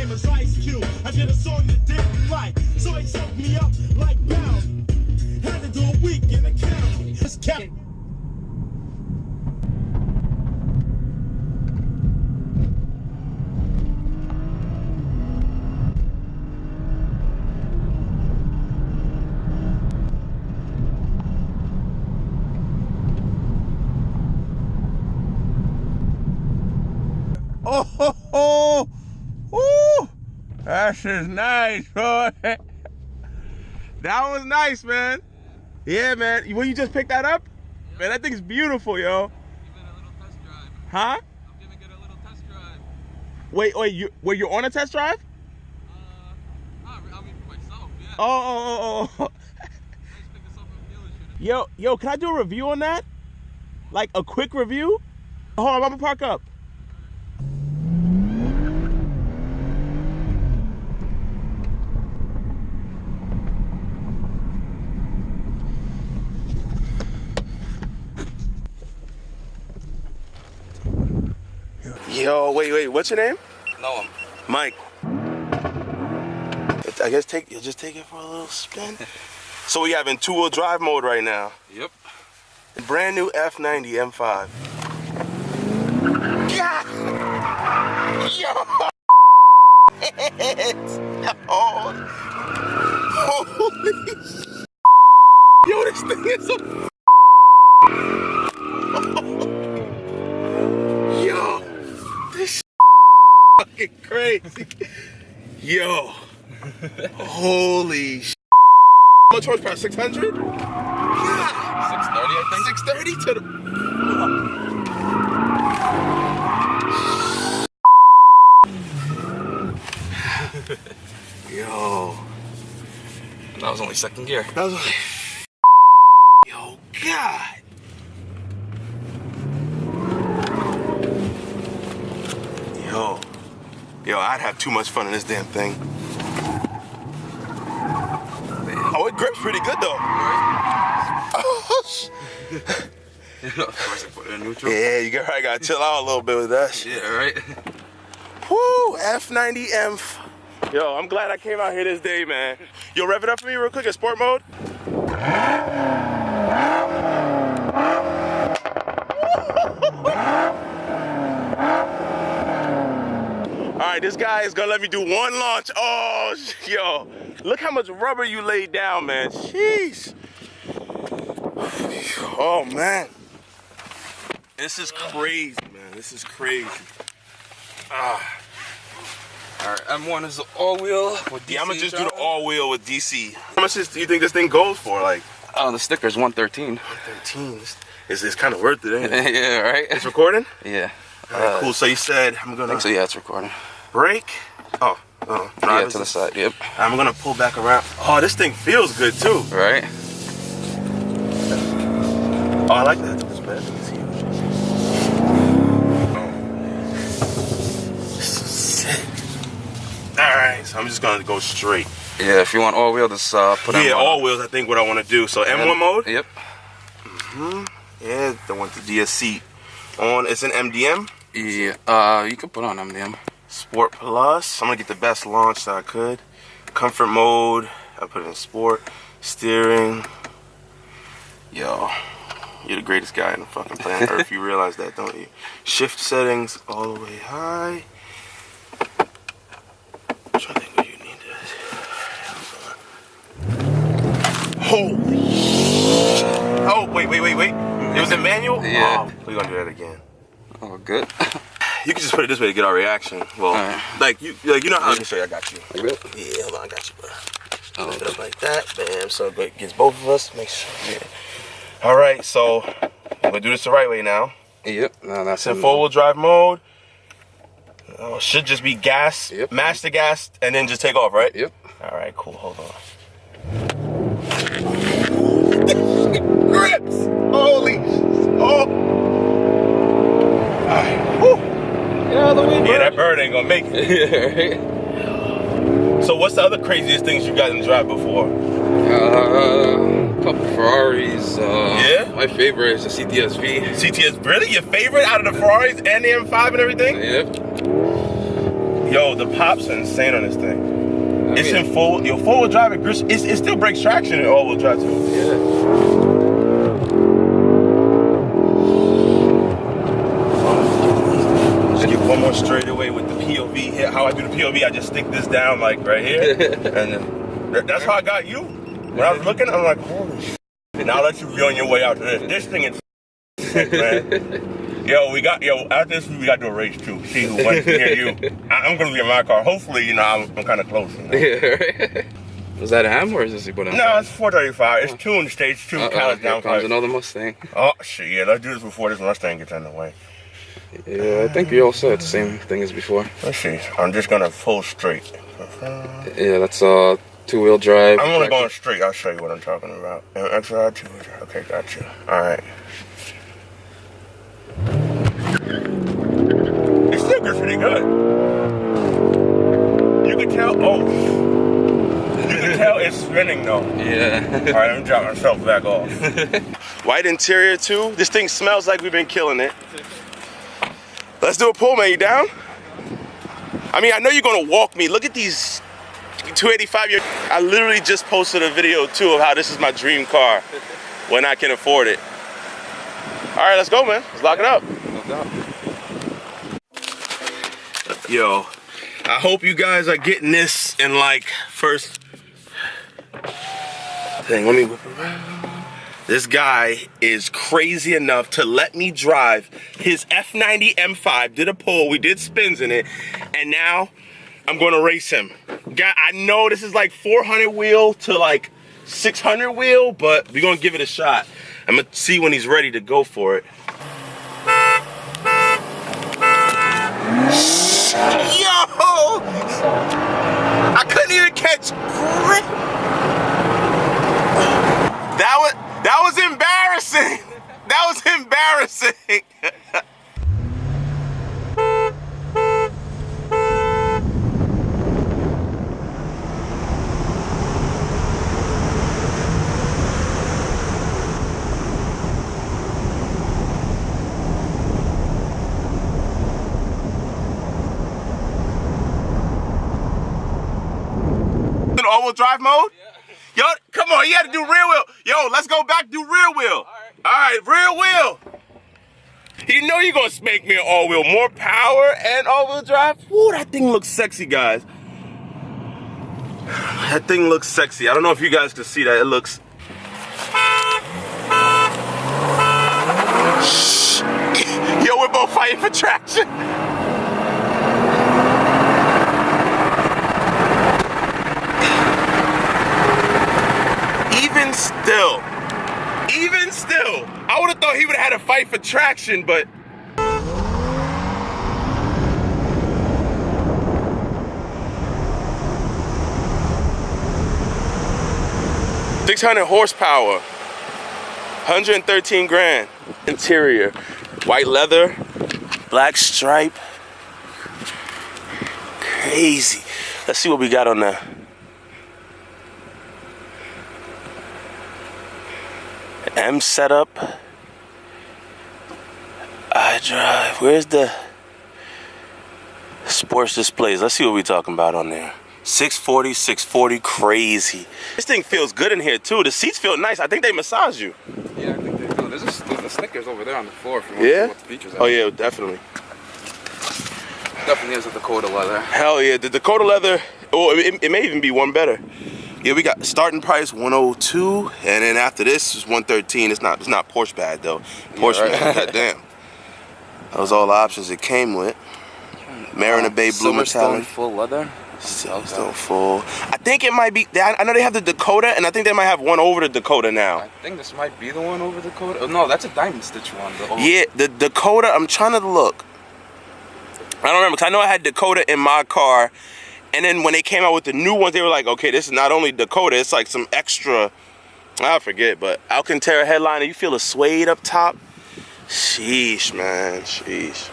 name is Ice Cube. I did a song you didn't like, so he sucked me up like bound. Had to do a week in the county. Just kept. Oh, ho, ho. Woo. That is nice, boy. That was nice, man. Yeah, man. Will you just pick that up? Yep. Man, that thing's beautiful, yo. Give it a little test drive. Huh? I'm giving it a little test drive. Wait, were you on a test drive? I mean for myself, yeah. Oh. I just picked this up from the dealership. Yo, can I do a review on that? Like a quick review? Hold on, I'm gonna park up. Yo, wait, what's your name? No, Mike. I guess you'll just take it for a little spin. So we have in two-wheel drive mode right now. Yep. Brand new F90 M5. Yeah! Yo! Holy yo, this thing is so yo, this fucking crazy. Yo. Holy how much horsepower? 600? Yeah. 630, I think. 630 to the yo. That was only second gear. That was like yo, God. Yo, I'd have too much fun in this damn thing. Oh, it grips pretty good though. Of course I put it in neutral. Yeah, you probably gotta chill out a little bit with that shit. Yeah, right? Woo, F90 M. Yo, I'm glad I came out here this day, man. Yo, rev it up for me real quick in sport mode. All right, this guy is gonna let me do one launch. Oh, yo, look how much rubber you laid down, man. Jeez. Oh, man. This is crazy, man. This is crazy. All right, M1 is the all-wheel with DC. Yeah, I'm gonna just do the all-wheel with DC. How much do you think this thing goes for? Like, the sticker's 113. 113. It's kind of worth it, ain't it? Yeah, right? It's recording? Yeah. All right, cool. So you said I'm gonna. So yeah, it's recording. Brake. Oh. Yeah, to the side. Yep. I'm gonna pull back around. Oh, this thing feels good too. Right. Oh, I like that. It's bad. This is sick. All right, so I'm just gonna go straight. Yeah, if you want all-wheel, just put yeah, M1 all wheels. I think what I want to do. So M1 mode. Yep. Yeah, I want the DSC on. It's an MDM. Yeah. You can put on MDM. Sport Plus. I'm gonna get the best launch that I could. Comfort mode. I put it in sport. Steering. Yo, you're the greatest guy in the fucking planet Earth. You realize that, don't you? Shift settings all the way high. I'm trying to think what you need to. Holy shit. Oh, wait. It was a manual? Yeah. Oh, we're gonna do that again. Oh, good. You can just put it this way to get our reaction. Well, like you know how. Let me show you. I got you. You good? Yeah, hold on, I got you, bro. Lift it up like that. Bam. So it gets both of us. Make sure. Yeah. All right. So we're gonna do this the right way now. Yep. No, that's in four-wheel drive mode. Oh, should just be gas. Yep. Match the gas and then just take off, right? Yep. All right. Cool. Hold on. Grips. Holy. Oh. All right. Woo. Yeah, that bird ain't gonna make it. Yeah, right. So what's the other craziest things you got in the drive before? A couple Ferraris. Yeah? My favorite is the CTS-V. CTS, really? Your favorite out of the Ferraris and the M5 and everything? Yep. Yo, the pops are insane on this thing. It's in four-wheel drive. It still breaks traction in all-wheel drive too. Yeah. Just get one more straightaway with the POV here. How I do the POV, I just stick this down like right here, and that's how I got you. When I was looking, I'm like, holy shit. Now I'll let you be on your way out to this. This thing is sick, man. Yo, after this we got to do a race too. See who wins near you. I'm gonna be in my car. Hopefully, you know, I'm kind of close. You know? Yeah, right. Was that a ham or is this you put on? No, it's 435. It's 2 in the States, 2 calories down. Comes another Mustang. Oh shit, yeah, let's do this before this Mustang gets in the way. Yeah, I think you all said the same thing as before. Let's see. I'm just gonna pull straight. Yeah, that's 2-wheel drive. I'm only going straight. I'll show you what I'm talking about. XR 2-wheel drive. Okay, gotcha. All right. It still gets pretty good. You can tell. Oh, you can tell it's spinning though. Yeah. All right, let me drop myself back off. White interior too. This thing smells like we've been killing it. Let's do a pull, man. You down? I mean, I know you're gonna walk me. Look at these 285. I literally just posted a video too of how this is my dream car when I can afford it. All right, let's go, man. Let's lock it up. No doubt. Yo, I hope you guys are getting this in like first thing. Let me whip around. This guy is crazy enough to let me drive his F90 M5, did a pull, we did spins in it, and now I'm gonna race him. I know this is like 400 wheel to like 600 wheel, but we're gonna give it a shot. I'm gonna see when he's ready to go for it. Yo! I couldn't even catch grip. That was embarrassing. That was embarrassing. In all-wheel drive mode? Yeah. Yo, come on, you had to do rear wheel. Yo, let's go back, do rear wheel. All right, rear wheel. You know you're gonna make me an all-wheel. More power and all-wheel drive. Woo, that thing looks sexy, guys. That thing looks sexy. I don't know if you guys can see that. It looks... Yo, we're both fighting for traction. Even still, I would have thought he would have had a fight for traction, but $600 horsepower, 113 grand. Interior, white leather, black stripe, crazy. Let's see what we got on the M setup. iDrive. Where's the sports displays? Let's see what we're talking about on there. 640, crazy. This thing feels good in here too. The seats feel nice. I think they massage you. Yeah, I think they do. There's the Snickers over there on the floor if you want Yeah? to see what the features are. Oh yeah, definitely. Definitely is a Dakota leather. Hell yeah, the Dakota leather. Oh, it may even be one better. Yeah, we got starting price 102, and then after this is 113. It's not Porsche bad though. Porsche, yeah, right. man, goddamn. That was all the options it came with. Mariner Bay blue metallic. Full leather. Silverstone full. I think it might be. I know they have the Dakota, and I think they might have one over the Dakota now. I think this might be the one over the Dakota. Oh, no, that's a diamond stitch one. Yeah, the Dakota. I'm trying to look. I don't remember, because I know I had Dakota in my car. And then when they came out with the new ones, they were like, okay, this is not only Dakota, it's like some extra, I forget, but Alcantara headliner, you feel a suede up top? Sheesh, man, sheesh.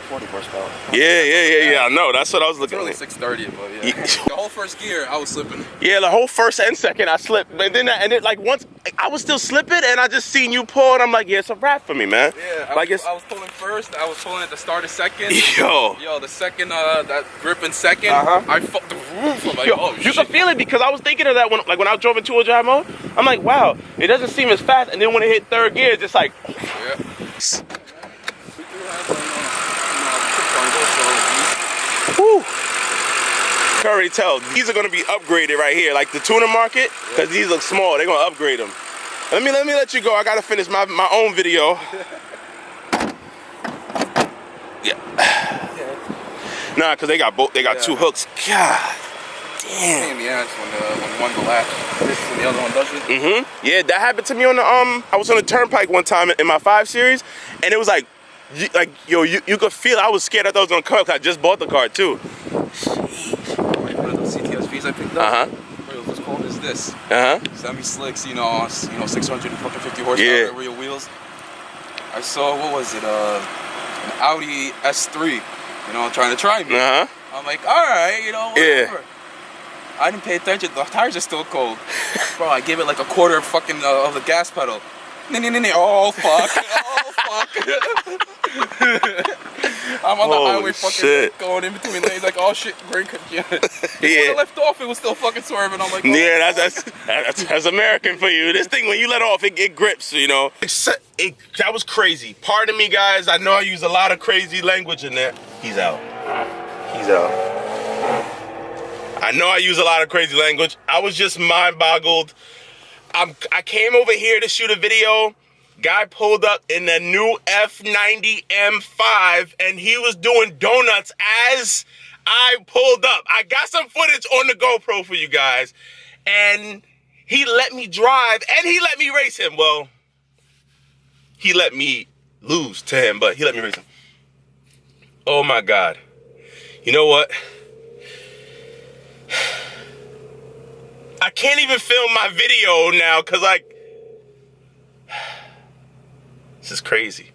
40 horsepower. Yeah. I know. That's what I was It's looking really at. 630, but yeah. The whole first gear, I was slipping. Yeah, the whole first and second I slipped, but then like once I was still slipping, and I just seen you pull, and I'm like, yeah, it's a wrap for me, man. Yeah, like I was pulling first. I was pulling at the start of second. Yo, the second, that grip in second. I fucked the roof. I'm like, yo, oh you shit. can feel it because I was thinking of that when I drove in two-wheel drive mode. I'm like, wow, it doesn't seem as fast, and then when it hit third gear, it's just like. Yeah. Woo. Curry tell these are gonna be upgraded right here, like the tuner market, because these look small. They're gonna upgrade them. Let me let you go. I gotta finish my own video. Yeah. Nah, cause they got two hooks. God damn. Pain in the ass when one go latch, when the other one doesn't. Yeah, that happened to me on the I was on the turnpike one time in my 5 Series, and it was like yo, you could feel. I was scared I thought I was gonna come. Cause I just bought the car too. One of those CTSVs I picked up. What's called is this? Semi slicks, 650 horsepower real wheels. I saw, what was it? An Audi S3. Trying to try me. I'm like, all right, whatever. Yeah. I didn't pay attention. The tires are still cold. Bro, I gave it like a quarter of the gas pedal. Oh fuck! Oh fuck! I'm on the highway, fucking going in between lanes, like, oh shit, brake. Yeah. When I left off, it was still fucking swerving. I'm like, oh, yeah, that's American for you. This thing, when you let off, it grips. That was crazy. Pardon me, guys. I know I use a lot of crazy language in there. He's out. He's out. I know I use a lot of crazy language. I was just mind-boggled. I came over here to shoot a video. Guy pulled up in the new F90 M5, and he was doing donuts as I pulled up. I got some footage on the GoPro for you guys, and he let me drive, and he let me race him. Well, he let me lose to him, but he let me race him. Oh my God. You know what? I can't even film my video now because, this is crazy.